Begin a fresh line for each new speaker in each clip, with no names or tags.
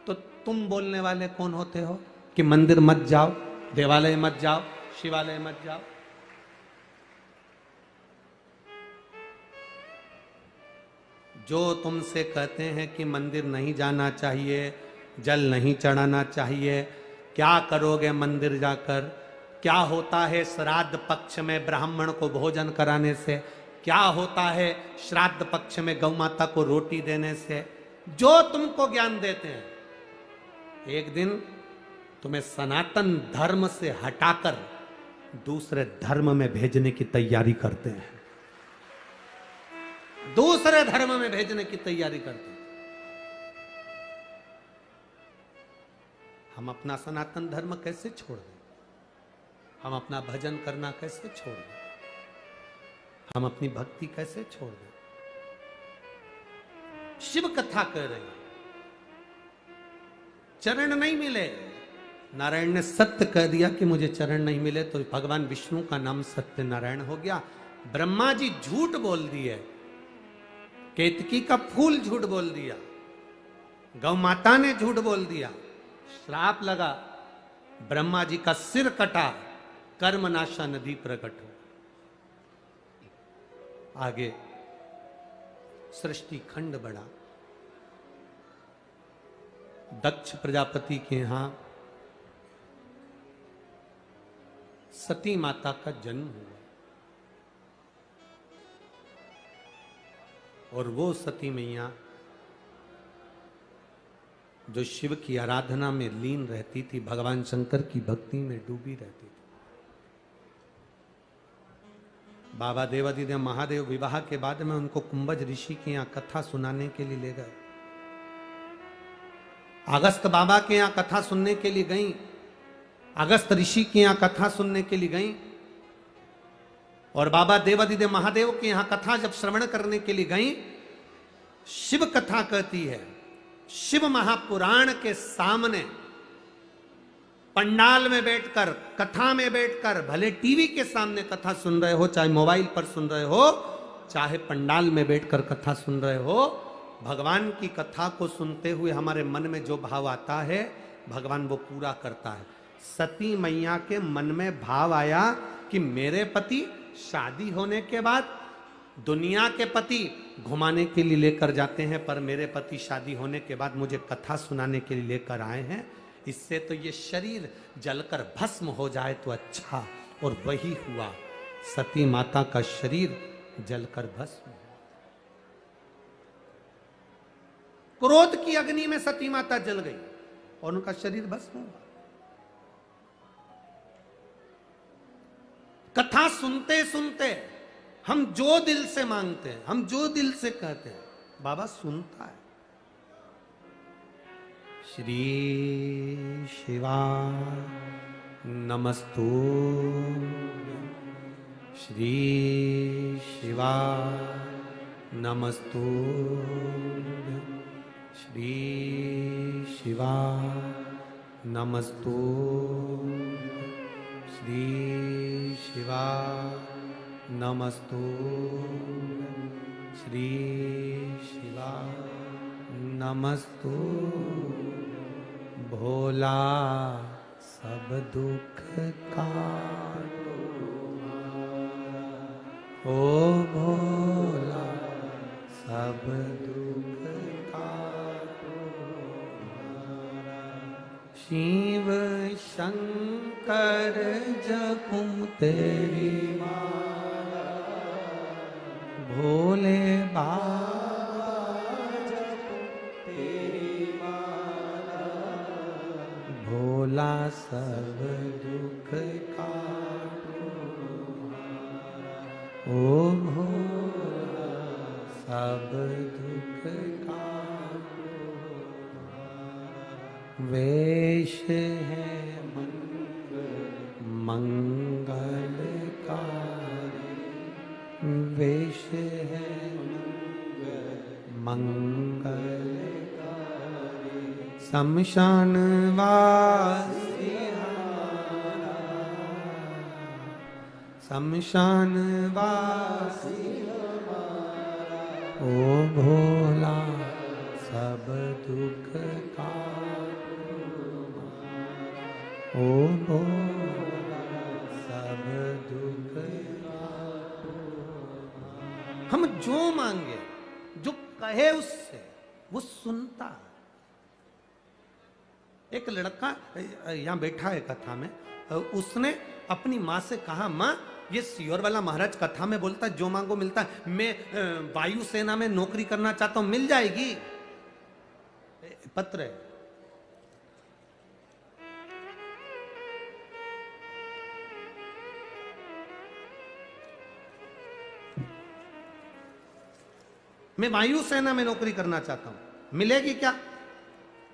तो तुम बोलने वाले कौन होते हो कि मंदिर मत जाओ, देवालय मत जाओ, शिवालय मत जाओ? जो तुमसे कहते हैं कि मंदिर नहीं जाना चाहिए, जल नहीं चढ़ाना चाहिए, क्या करोगे मंदिर जाकर? क्या होता है श्राद्ध पक्ष में ब्राह्मण को भोजन कराने से? क्या होता है श्राद्ध पक्ष में गौ माता को रोटी देने से? जो तुमको ज्ञान देते हैं, एक दिन तुम्हें सनातन धर्म से हटाकर दूसरे धर्म में भेजने की तैयारी करते हैं, दूसरे धर्म में भेजने की तैयारी करते हैं। हम अपना सनातन धर्म कैसे छोड़ दें? हम अपना भजन करना कैसे छोड़ दें? हम अपनी भक्ति कैसे छोड़ दें? शिव कथा कह रहे हैं, चरण नहीं मिले। नारायण ने सत्य कह दिया कि मुझे चरण नहीं मिले, तो भगवान विष्णु का नाम सत्य नारायण हो गया। ब्रह्मा जी झूठ बोल दिए, केतकी का फूल झूठ बोल दिया, गौ माता ने झूठ बोल दिया, श्राप लगा, ब्रह्मा जी का सिर कटा, कर्मनाशा नदी प्रकट हो। आगे सृष्टि खंड बढ़ा। दक्ष प्रजापति के यहां सती माता का जन्म हुआ, और वो सती मैया जो शिव की आराधना में लीन रहती थी, भगवान शंकर की भक्ति में डूबी रहती थी। बाबा देवादिदेव महादेव विवाह के बाद में उनको कुंभज ऋषि के यहाँ कथा सुनाने के लिए ले गए। अगस्त बाबा के यहाँ कथा सुनने के लिए गई, अगस्त ऋषि के यहाँ कथा सुनने के लिए गई, और बाबा देवादिदेव महादेव के यहाँ कथा जब श्रवण करने के लिए गई, शिव कथा कहती है, शिव महापुराण के सामने पंडाल में बैठकर, कथा में बैठकर, भले टीवी के सामने कथा सुन रहे हो, चाहे मोबाइल पर सुन रहे हो, चाहे पंडाल में बैठकर कथा सुन रहे हो, भगवान की कथा को सुनते हुए हमारे मन में जो भाव आता है, भगवान वो पूरा करता है। सती मैया के मन में भाव आया कि मेरे पति शादी होने के बाद दुनिया के पति घुमाने के लिए लेकर जाते हैं, पर मेरे पति शादी होने के बाद मुझे कथा सुनाने के लिए लेकर आए हैं, इससे तो ये शरीर जलकर भस्म हो जाए तो अच्छा। और वही हुआ, सती माता का शरीर जलकर भस्म हुआ। क्रोध की अग्नि में सती माता जल गई और उनका शरीर भस्म हुआ। कथा सुनते सुनते हम जो दिल से मांगते हैं, हम जो दिल से कहते हैं, बाबा सुनता है। श्री शिवा नमस्तु, श्री शिवा नमस्तु, श्री शिवा नमस्तु, श्री शिवा नमस्तु, श्री शिवा नमस्तु। भोला सब दुख काटो, ओ भोला सब दुख काटो। शिव शंकर जपूं तेरी माला, भोले बाबा जपूं तेरी माला, भोला सब दुख काटो, ओ भोला सब दुख काटो। वेश है मंगलकारी, वेश है मंगलकारी, शमशान वासी हमारा, शमशान वासी हमारा, ओ भोला सब दुख का ओ सब दुख हम जो मांगे, जो कहे उससे वो सुनता है। एक लड़का यहां बैठा है कथा में, उसने अपनी माँ से कहा, माँ ये सियोर वाला महाराज कथा में बोलता है जो मांगो मिलता है, मैं वायुसेना में नौकरी करना चाहता हूं, मिल जाएगी? पत्र है। मैं वायुसेना में नौकरी करना चाहता हूं, मिलेगी क्या?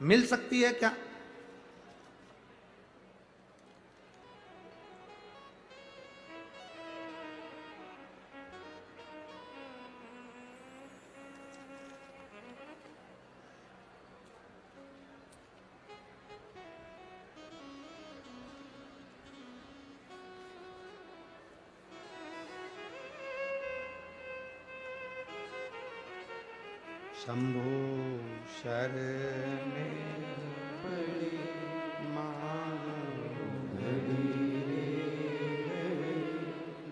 मिल सकती है क्या? शंभो शरण पड़ी मानो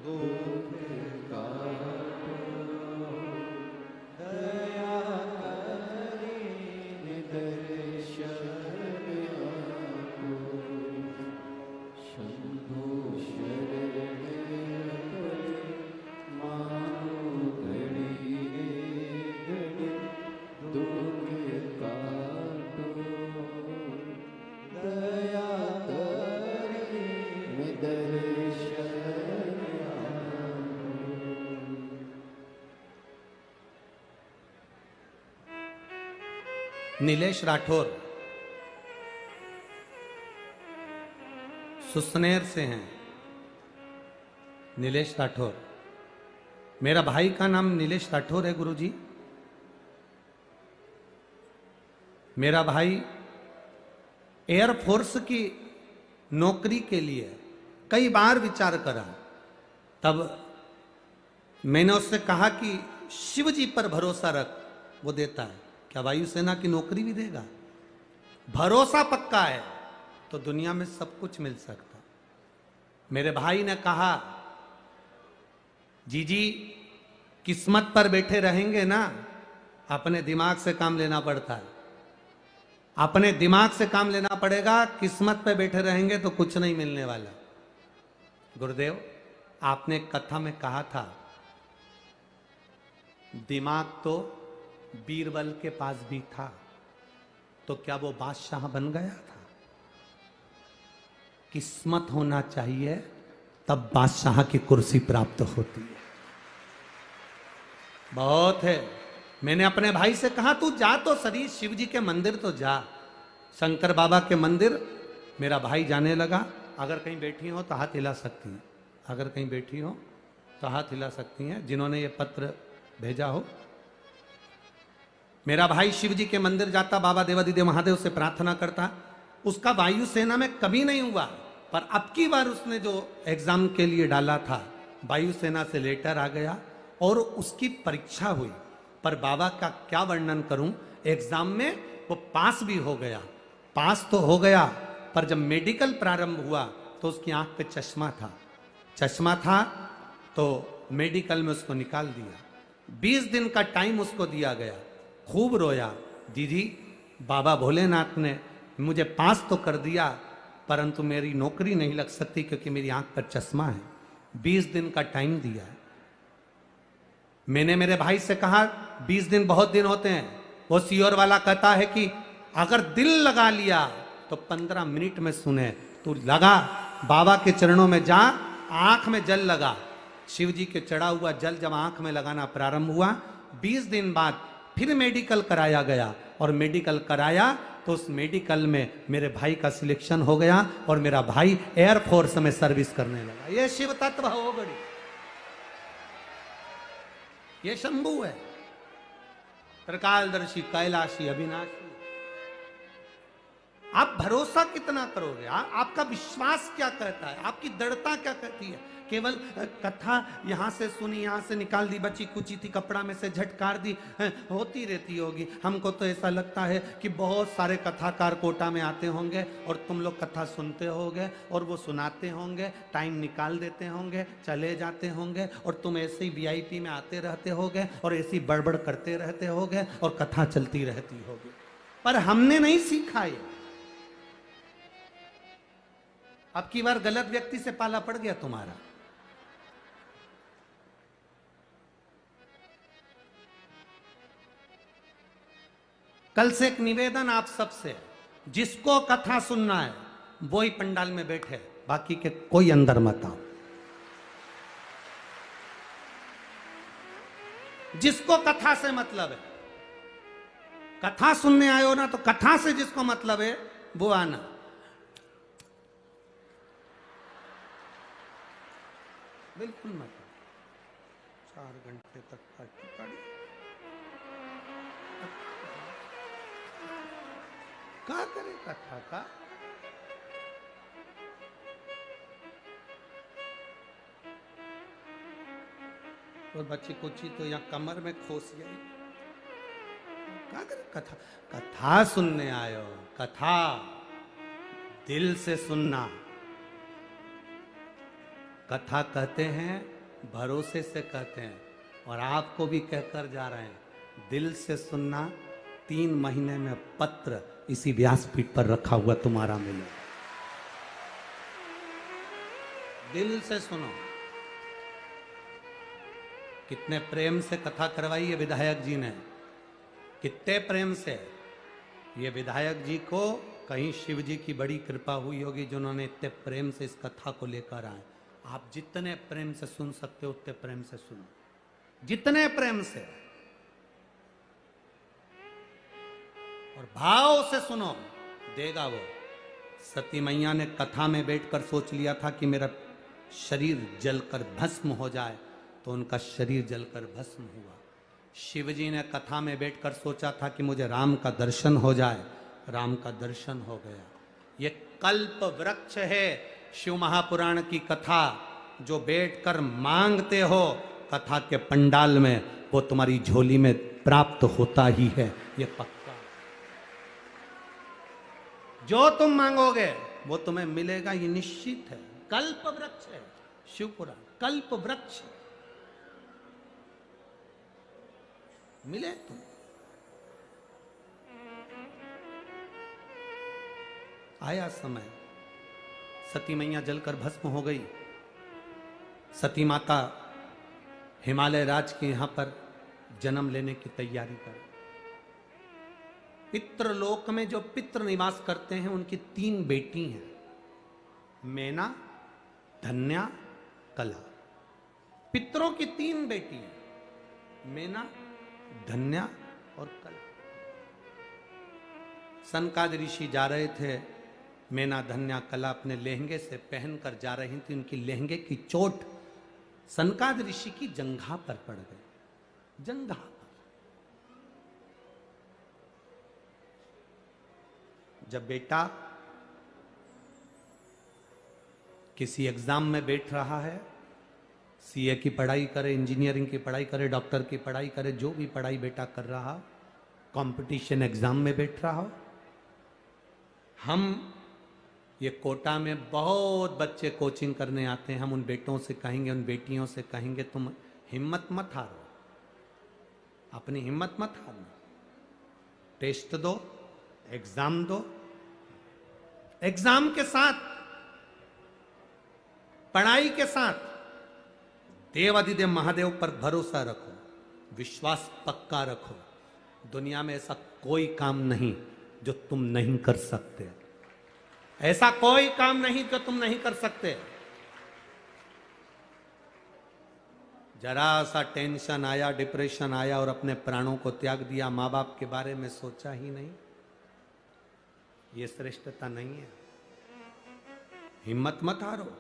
दुख काटो, दया करें दर्शन आपको। शंभो शरण पड़ी मानो दुख काटो, दया करें दर्शन आपको। नीलेश राठौर सुसनेर से हैं। नीलेश राठौर, मेरा भाई का नाम नीलेश राठौर है गुरुजी। मेरा भाई एयरफोर्स की नौकरी के लिए कई बार विचार करा, तब मैंने उससे कहा कि शिव जी पर भरोसा रख, वो देता है। क्या वायुसेना की नौकरी भी देगा? भरोसा पक्का है तो दुनिया में सब कुछ मिल सकता। मेरे भाई ने कहा, जीजी किस्मत पर बैठे रहेंगे ना, अपने दिमाग से काम लेना पड़ता है। अपने दिमाग से काम लेना पड़ेगा, किस्मत पे बैठे रहेंगे तो कुछ नहीं मिलने वाला। गुरुदेव, आपने कथा में कहा था दिमाग तो बीरबल के पास भी था, तो क्या वो बादशाह बन गया था? किस्मत होना चाहिए तब बादशाह की कुर्सी प्राप्त होती है। बहुत है। मैंने अपने भाई से कहा, तू जा तो सही, शिव जी के मंदिर तो जा, शंकर बाबा के मंदिर। मेरा भाई जाने लगा। अगर कहीं बैठी हो तो हाथ हिला सकती हैं, अगर कहीं बैठी हो तो हाथ हिला सकती हैं जिन्होंने ये पत्र भेजा हो। मेरा भाई शिव जी के मंदिर जाता, बाबा देवादिदेव महादेव से प्रार्थना करता। उसका वायुसेना में कभी नहीं हुआ, पर अब की बार उसने जो एग्जाम के लिए डाला था, वायुसेना से लेटर आ गया और उसकी परीक्षा हुई। पर बाबा का क्या वर्णन करूं, एग्जाम में वो पास भी हो गया। पास तो हो गया, पर जब मेडिकल प्रारंभ हुआ तो उसकी आंख पे चश्मा था। चश्मा था तो मेडिकल में उसको निकाल दिया। 20 दिन का टाइम उसको दिया गया। खूब रोया, दीदी बाबा भोलेनाथ ने मुझे पास तो कर दिया, परंतु मेरी नौकरी नहीं लग सकती क्योंकि मेरी आंख पर चश्मा है। 20 दिन का टाइम दिया है। मैंने मेरे भाई से कहा 20 दिन बहुत दिन होते हैं। वो सियोर वाला कहता है कि अगर दिल लगा लिया तो 15 मिनट में सुने। तू लगा, बाबा के चरणों में जा, आंख में जल लगा। शिव जी के चढ़ा हुआ जल जब आंख में लगाना प्रारंभ हुआ, 20 दिन बाद फिर मेडिकल कराया गया और मेडिकल कराया तो उस मेडिकल में मेरे भाई का सिलेक्शन हो गया और मेरा भाई एयरफोर्स में सर्विस करने लगा। ये शिव तत्व हो गई, ये शंभु है, त्रिकालदर्शी कैलाशी अविनाशी। आप भरोसा कितना करोगे? आपका विश्वास क्या कहता है? आपकी दृढ़ता क्या कहती है? केवल कथा यहां से सुनी, यहां से निकाल दी, बची कुची थी, कपड़ा में से झटकार दी, होती रहती होगी। हमको तो ऐसा लगता है कि बहुत सारे कथाकार कोटा में आते होंगे और तुम लोग कथा सुनते होगे और वो सुनाते होंगे, टाइम निकाल देते होंगे, चले जाते होंगे और तुम ऐसे ही वीआईपी में आते रहते होगे और ऐसी बड़बड़ करते रहते होगे और कथा चलती रहती होगी। पर हमने नहीं सीखा ये। अब की बार गलत व्यक्ति से पाला पड़ गया तुम्हारा। कल से एक निवेदन आप सबसे, जिसको कथा सुनना है वो ही पंडाल में बैठे, बाकी के कोई अंदर मत आओ। जिसको कथा से मतलब है, कथा सुनने आए हो ना, तो कथा से जिसको मतलब है वो आना। बिल्कुल मत। 4 घंटे तक पार्टी पड़ी, क्या करे कथा का? और बच्ची कुची तो यहाँ कमर में खोस गई। क्या करे कथा? कथा सुनने आयो, कथा दिल से सुनना। कथा कहते हैं, भरोसे से कहते हैं, और आपको भी कहकर जा रहे हैं, दिल से सुनना। 3 महीने में पत्र इसी व्यासपीठ पर रखा हुआ तुम्हारा मिले। दिल से सुनो। कितने प्रेम से कथा करवाई है विधायक जी ने, कितने प्रेम से। ये विधायक जी को कहीं शिव जी की बड़ी कृपा हुई होगी जिन्होंने इतने प्रेम से इस कथा को लेकर आए। आप जितने प्रेम से सुन सकते हो उतने प्रेम से सुनो, जितने प्रेम से और भाव से सुनो, देगा वो। सती मैया ने कथा में बैठकर सोच लिया था कि मेरा शरीर जलकर भस्म हो जाए, तो उनका शरीर जलकर भस्म हुआ। शिवजी ने कथा में बैठकर सोचा था कि मुझे राम का दर्शन हो जाए, राम का दर्शन हो गया। ये कल्प वृक्ष है शिव महापुराण की कथा, जो बैठकर मांगते हो कथा के पंडाल में, वो तुम्हारी झोली में प्राप्त होता ही है, ये पक्का। जो तुम मांगोगे वो तुम्हें मिलेगा, ये निश्चित है। कल्प वृक्ष है शिवपुराण, कल्प वृक्ष। मिले तुम। आया समय, सती मैया जलकर भस्म हो गई। सती माता हिमालय राज के यहां पर जन्म लेने की तैयारी कर। पितृलोक में जो पितृ निवास करते हैं उनकी 3 बेटी हैं, मैना, धन्या, कला। पितरों की 3 बेटी हैं, मैना, धन्या और कला। सनकाद ऋषि जा रहे थे, मैना, धन्या, कला अपने लहंगे से पहनकर जा रही थी। उनकी लहंगे की चोट सनकाद ऋषि की जंघा पर पड़ गई, जंघा पर। जब बेटा किसी एग्जाम में बैठ रहा है, सीए की पढ़ाई करे, इंजीनियरिंग की पढ़ाई करे, डॉक्टर की पढ़ाई करे, जो भी पढ़ाई बेटा कर रहा, कंपटीशन एग्जाम में बैठ रहा हो, हम ये कोटा में बहुत बच्चे कोचिंग करने आते हैं, हम उन बेटों से कहेंगे, उन बेटियों से कहेंगे, तुम हिम्मत मत हारो, अपनी हिम्मत मत हारना। टेस्ट दो, एग्जाम दो, एग्जाम के साथ, पढ़ाई के साथ देवाधिदेव महादेव पर भरोसा रखो, विश्वास पक्का रखो। दुनिया में ऐसा कोई काम नहीं जो तुम नहीं कर सकते, ऐसा कोई काम नहीं जो तुम नहीं कर सकते। जरा सा टेंशन आया, डिप्रेशन आया और अपने प्राणों को त्याग दिया, मां बाप के बारे में सोचा ही नहीं, ये श्रेष्ठता नहीं है। हिम्मत मत हारो।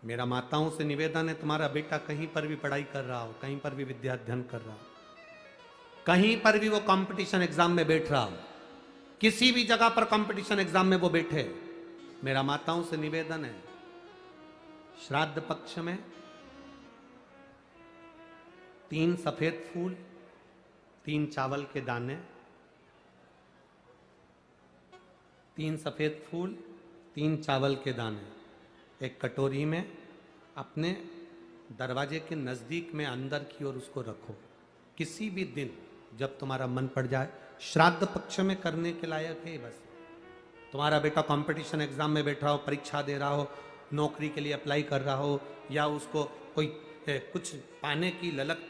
मेरा माताओं से निवेदन है, तुम्हारा बेटा कहीं पर भी पढ़ाई कर रहा हो, कहीं पर भी विद्या अध्ययन कर रहा हो, कहीं पर भी वो कंपटीशन एग्जाम में बैठ रहा हो, किसी भी जगह पर कंपटीशन एग्जाम में वो बैठे, मेरा माताओं से निवेदन है, श्राद्ध पक्ष में 3 सफेद फूल, 3 चावल के दाने, 3 सफेद फूल, 3 चावल के दाने एक कटोरी में अपने दरवाजे के नजदीक में अंदर की ओर उसको रखो। किसी भी दिन जब तुम्हारा मन पड़ जाए, श्राद्ध पक्ष में करने के लायक है। बस तुम्हारा बेटा कंपटीशन एग्जाम में बैठा हो, परीक्षा दे रहा हो, नौकरी के लिए अप्लाई कर रहा हो, या उसको कोई कुछ पाने की ललकता